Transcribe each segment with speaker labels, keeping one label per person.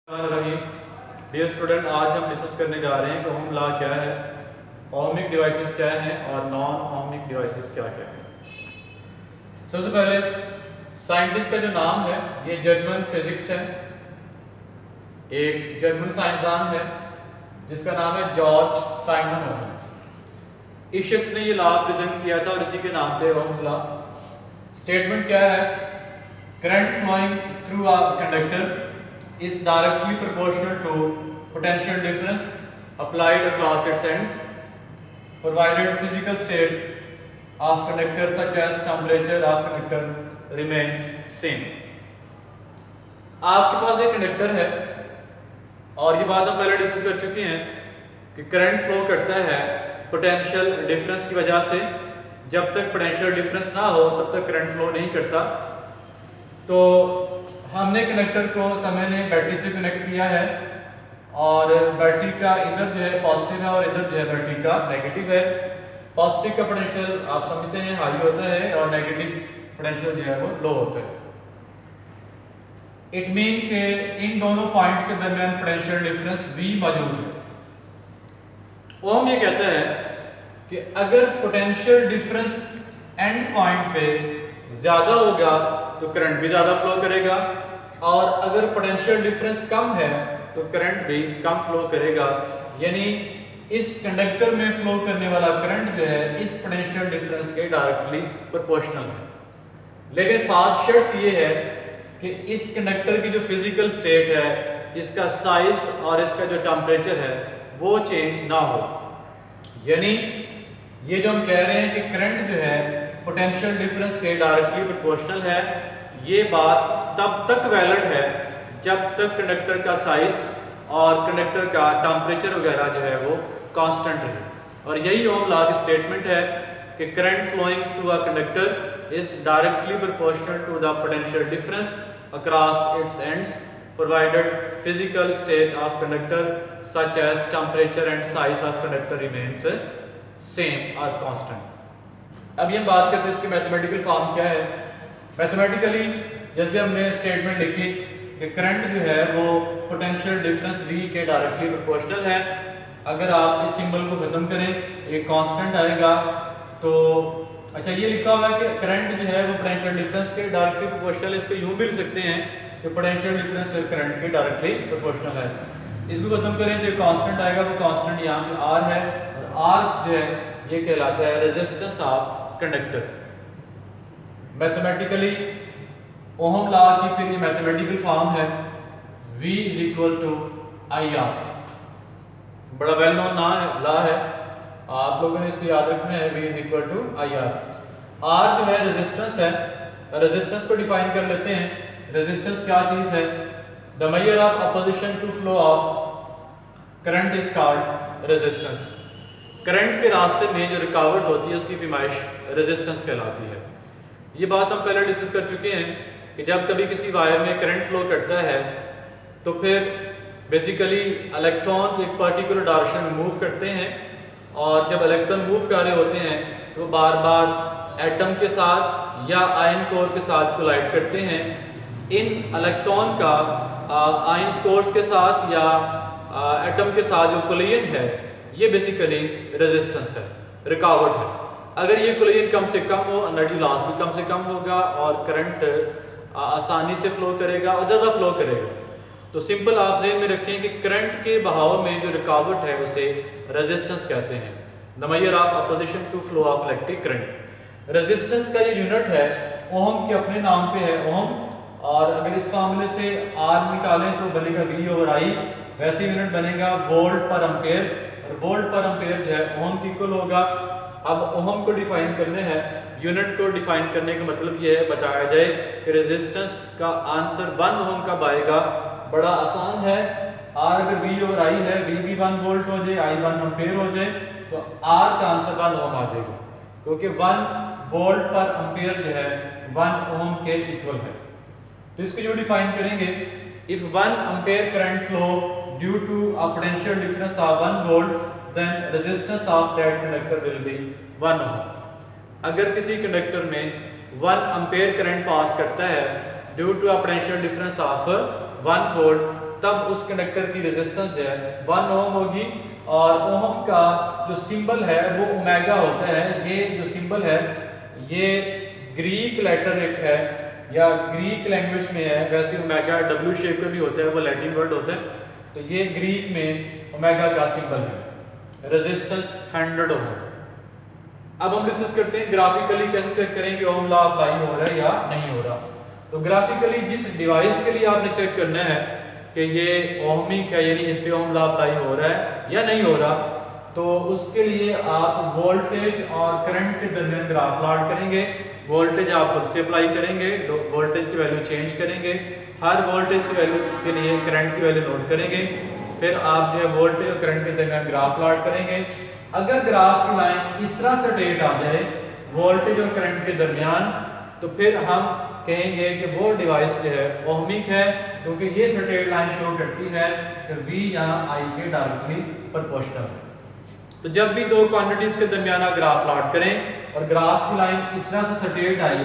Speaker 1: Dear student, आज हम discuss करने जा रहे हैं कि ओम लॉ क्या है, ओमिक डिवाइसेस क्या हैं और नॉन ओमिक डिवाइसेस क्या क्या हैं। सबसे पहले साइंटिस्ट का जो नाम है, ये जर्मन फिजिक्स है, एक जर्मन साइंसदान है जिसका नाम है जॉर्ज साइमन। इस शख्स ने ये लॉ प्रेजेंट किया था और इसी के नाम पे ओम्स लॉ। स्टेटमेंट क्या है? Current flowing through a conductor is directly proportional to potential difference applied across its ends, provided physical state of conductor such as temperature of conductor remains same। आपके पास एक कंडक्टर है और ये बात हम पहले डिस्कस कर चुके हैं कि करंट फ्लो करता है पोटेंशियल डिफरेंस की वजह से। जब तक पोटेंशियल डिफरेंस ना हो तब तक करंट फ्लो नहीं करता। तो हमने कंडक्टर को समय ने बैटरी से कनेक्ट किया है और बैटरी का इधर जो है पॉजिटिव है और इधर जो है बैटरी का नेगेटिव है। पॉजिटिव का पोटेंशियल आप समझते हैं हाई होता है और नेगेटिव पोटेंशियल जो है वो लो होता है। इट मीन के इन दोनों पॉइंट्स के दरमियान पोटेंशियल डिफरेंस V मौजूद है। ओम ये कहता है कि अगर पोटेंशियल डिफरेंस एंड पॉइंट पे ज्यादा होगा तो करंट भी ज्यादा फ्लो करेगा और अगर पोटेंशियल डिफरेंस कम है तो करंट भी कम फ्लो करेगा। यानी इस कंडक्टर में फ्लो करने वाला करंट जो है इस पोटेंशियल डिफरेंस के डायरेक्टली प्रोपोर्शनल है। लेकिन साथ शर्त ये है कि इस कंडक्टर की जो फिजिकल स्टेट है, इसका साइज और इसका जो टेम्परेचर है वो चेंज ना हो। यानी ये जो हम कह रहे हैं कि करंट जो है पोटेंशियल डिफरेंस के डायरेक्टली प्रोपोर्शनल है, ये बात तब तक वैलिड है जब तक कंडक्टर का साइज और कंडक्टर का टेम्परेचर वगैरह जो है वो कांस्टेंट रहे। और यही ओम लॉ की स्टेटमेंट है कि current flowing through a conductor is directly proportional to the potential difference across its ends provided physical state of conductor such as temperature and size of conductor remains same और constant. अब ये हम बात करते हैं इसके मैथमेटिकल फॉर्म क्या है। मैथमेटिकली जैसे हमने स्टेटमेंट लिखी कि करंट जो है वो पोटेंशियल डिफरेंस V के डायरेक्टली प्रोपोर्शनल है। अगर आप इस सिंबल को खत्म करें एक कांस्टेंट आएगा। तो अच्छा, ये लिखा हुआ है कि करंट जो है वो पोटेंशियल डिफरेंस के डायरेक्टली प्रोपोर्शनल। इसको यूं भी लिख सकते हैं कि पोटेंशियल डिफरेंस करंट के डायरेक्टली प्रोपोर्शनल है। इसको खत्म करें तो कांस्टेंट आएगा, वो कांस्टेंट यहाँ पे R है और R जो है ये कहलाता है resistance of conductor. Mathematically ohm law की फिर ये मैथमेटिकल फॉर्म है V is equal to IR। बड़ा वेल नोन लॉ है, आप लोगों ने इसको याद रखना है। V is equal to IR। R जो है रेजिस्टेंस है, रेजिस्टेंस को डिफाइन कर लेते हैं। रेजिस्टेंस क्या चीज है? The measure of opposition to flow of current is called resistance. Current के रास्ते में जो रुकावट होती है उसकी पैमाइश रेजिस्टेंस कहलाती है। ये बात हम पहले डिस्कस कर चुके हैं कि जब कभी किसी वायर में करंट फ्लो करता है तो फिर बेसिकली इलेक्ट्रॉन्स एक पर्टिकुलर डायरेक्शन में मूव करते हैं और जब इलेक्ट्रॉन मूव कर रहे होते हैं तो बार बार एटम के साथ या आयन कोर के साथ कोलाइड करते हैं। इन इलेक्ट्रॉन का आयन कोर्स के साथ या एटम के साथ जो कोलिजन है ये बेसिकली रेजिस्टेंस है, रुकावट है। अगर ये कोलिजन कम से कम हो, एनर्जी लॉस भी कम से कम होगा और करंट आसानी से फ्लो करेगा और ज़्यादा फ्लो करेगा। तो सिंपल आप ज़हन में रखें कि करंट के बहाव में जो रुकावट है उसे रेजिस्टेंस कहते हैं। The measure of opposition to flow of electric current. Resistance का ये यूनिट है ओम के अपने नाम पे है ओम, और अगर इस फार्मूले से R निकालें तो बनेगा V/I। वैसे यूनिट बनेगा वोल्ट पर एम्पेयर, और वोल्ट पर एम्पेयर जो है ओम की इक्वल होगा। अब ओम को डिफाइन करने हैं, यूनिट को डिफाइन करने का मतलब ये है बताया जाए कि रेजिस्टेंस का आंसर 1 ओम कब आएगा। बड़ा आसान है, R अगर V/I है, V भी 1 वोल्ट हो जाए, I 1 एम्पेयर हो जाए तो R का आंसर 1 ओम आ जाएगा, क्योंकि 1 वोल्ट पर एम्पेयर जो है 1 ओम के इक्वल है। तो इसको जो डिफाइन करेंगे, if 1 ampere current flow due to a potential difference of 1 volt then resistance of that conductor will be 1 ohm। अगर किसी कंडक्टर में 1 एम्पेयर करंट पास करता है due to a potential difference of 1 volt तब उस conductor की resistance जो है 1 ओम होगी। और ओम का जो सिंबल है वो ओमेगा होता है। ये जो सिंबल है ये ग्रीक लेटर एक है या ग्रीक लैंग्वेज में है, वैसे ओमेगा डब्ल्यू शेप का भी होता है, वो लैटिन वर्ड होता है। तो ये ग्रीक में ओमेगा का सिंबल है। रेजिस्टेंस 100 ओम। अब हम डिस्कस करते हैं ग्राफिकली कैसे चेक करें कि ओम लॉ अप्लाई हो रहा है या नहीं हो रहा। तो ग्राफिकली जिस डिवाइस के लिए आपने चेक करना है कि ये ओहमिक है, यानी इस पे ओम लॉ अप्लाई हो रहा है या नहीं हो रहा, तो उसके लिए आप वोल्टेज और करंट के दरमियान ग्राफ प्लॉट करेंगे। वोल्टेज आप खुद से अप्लाई करेंगे, वोल्टेज की वैल्यू चेंज करेंगे, हर वोल्टेज की वैल्यू के लिए करंट की वैल्यू नोट करेंगे, फिर आप जो है वोल्टेज और करंट के दरमियान ग्राफ प्लॉट करेंगे। अगर ग्राफ की लाइन इस तरह से स्ट्रेट आ जाए वोल्टेज और करंट के दरमियान, तो फिर हम कहेंगे कि वो डिवाइस जो है ओहमिक है, क्योंकि ये स्ट्रेट लाइन शो करती है कि V यहाँ I के डायरेक्टली प्रोपोर्शनल है। तो जब भी दो क्वांटिटीज के दरमियान आप ग्राफ प्लॉट करें और ग्राफ की लाइन इस तरह से स्ट्रेट आई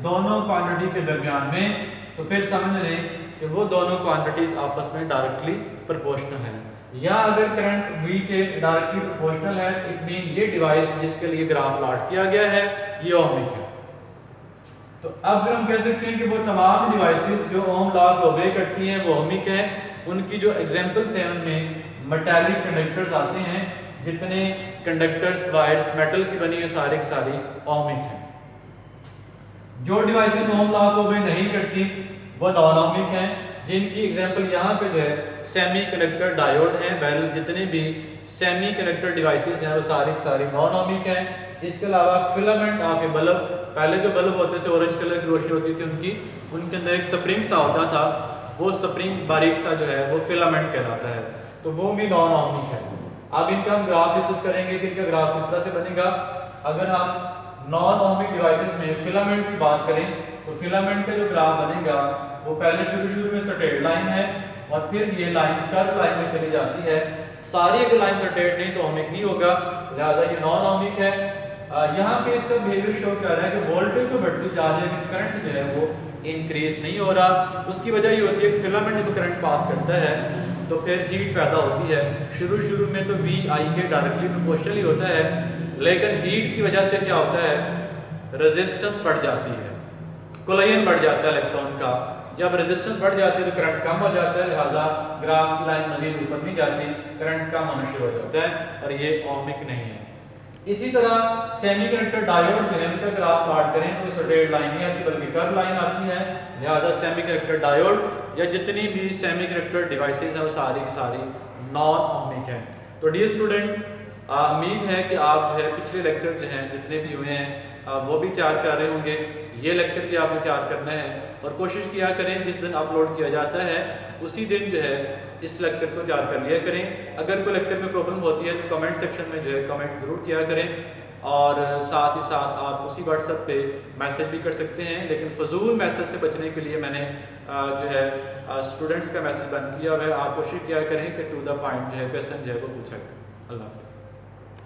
Speaker 1: दोनों क्वांटिटी के दरमियान में, तो फिर समझ लें कि वो दोनों क्वांटिटीज आपस में डायरेक्टली प्रोपोर्शनल है। या अगर करंट V के डायरेक्टली प्रोपोर्शनल है, इट मीन ये डिवाइस जिसके लिए ग्राफ प्लॉट किया गया है ये ओहमिक है। तो अब फिर हम कह सकते हैं कि वो तमाम डिवाइसेस जो ओम लॉ को ओबे करती हैं वो ओहमिक है। उनकी जो एग्जांपल्स हैं उनमें मेटालिक कंडक्टर्स आते हैं, जितने कंडक्टर्स वायर्स मेटल की बनी है सारी की सारी ओहमिक हैं। जो डिवाइसेस ओम लॉ को ओबे नहीं करती वो नॉन ओहमिक हैं, जिनकी एग्जांपल यहाँ पे जो है सेमी कंडक्टर डायोड हैं। बहरहाल जितने भी सेमी कंडक्टर डिवाइसेस हैं वो सारी की सारी नॉन ओहमिक हैं। इसके अलावा फिलामेंट ऑफ ए बल्ब, पहले जो बल्ब होते थे ऑरेंज कलर की रोशनी होती थी उनके अंदर एक स्प्रिंग सा होता था, वो स्प्रिंग बारीक सा जो है वो फिलामेंट कहलाता है, तो वो भी नॉन ओहमिक है। अब इनका हम ग्राफ डिस्कस करेंगे कि इनका ग्राफ किस तरह से बनेगा। अगर हम नॉन ओहमिक डिवाइसेस में फिलामेंट की बात करें तो फिलामेंट का जो ग्राफ बनेगा वो पहले शुरू में स्ट्रेट लाइन है और फिर ये लाइन कर्व लाइन में चली जाती है। सारी अगर लाइन स्ट्रेट नहीं तो ओहमिक नहीं होगा, लिहाजा ये नॉन ओहमिक है। यहाँ पे इसका बिहेवियर शो कर रहा है कि वोल्टेज तो बढ़ती जा रही है लेकिन करंट जो है वो इंक्रीज नहीं हो रहा। उसकी वजह ये होती है कि फिलामेंट जब करंट पास करता है तो फिर हीट पैदा होती है। शुरू में तो V I के डायरेक्टली प्रोपोर्शनल ही होता है, लेकिन हीट की वजह से क्या होता है रेजिस्टेंस बढ़ जाती है, कोलिजन बढ़ जाता है इलेक्ट्रॉन का। जब रेजिस्टेंस बढ़ जाती है तो करंट कम हो जाता है, लिहाजा ग्राफ की लाइन मजीद ऊपर नहीं जाती, करंट कम होना शुरू हो जाता है और ये ओहमिक नहीं है। इसी तरह सेमीकंडक्टर डायोड जो है उनका ग्राफ प्लॉट करें तो स्ट्रेट लाइन नहीं आती बल्कि कर्व लाइन आती है, लिहाजा सेमीकंडक्टर डायोड या जितनी भी सेमीकंडक्टर डिवाइसेस हैं वो सारी की सारी नॉन ओहमिक है। तो डियर स्टूडेंट, उम्मीद है कि आप जो है पिछले लेक्चर जो हैं जितने भी हुए हैं वो भी तैयार कर रहे होंगे। ये लेक्चर भी आपने तैयार करना है और कोशिश किया करें जिस दिन अपलोड किया जाता है उसी दिन जो है इस लेक्चर को तैयार कर लिया करें। अगर कोई लेक्चर में प्रॉब्लम होती है तो कमेंट सेक्शन में जो है कमेंट ज़रूर किया करें और साथ ही साथ आप उसी व्हाट्सएप पे मैसेज भी कर सकते हैं। लेकिन फजूल मैसेज से बचने के लिए मैंने जो है स्टूडेंट्स का मैसेज बंद किया हुआ है। आप कोशिश किया करें कि टू द पॉइंट जो है क्वेश्चन जो है वो पूछा करें। अल्लाह हाफ़िज़।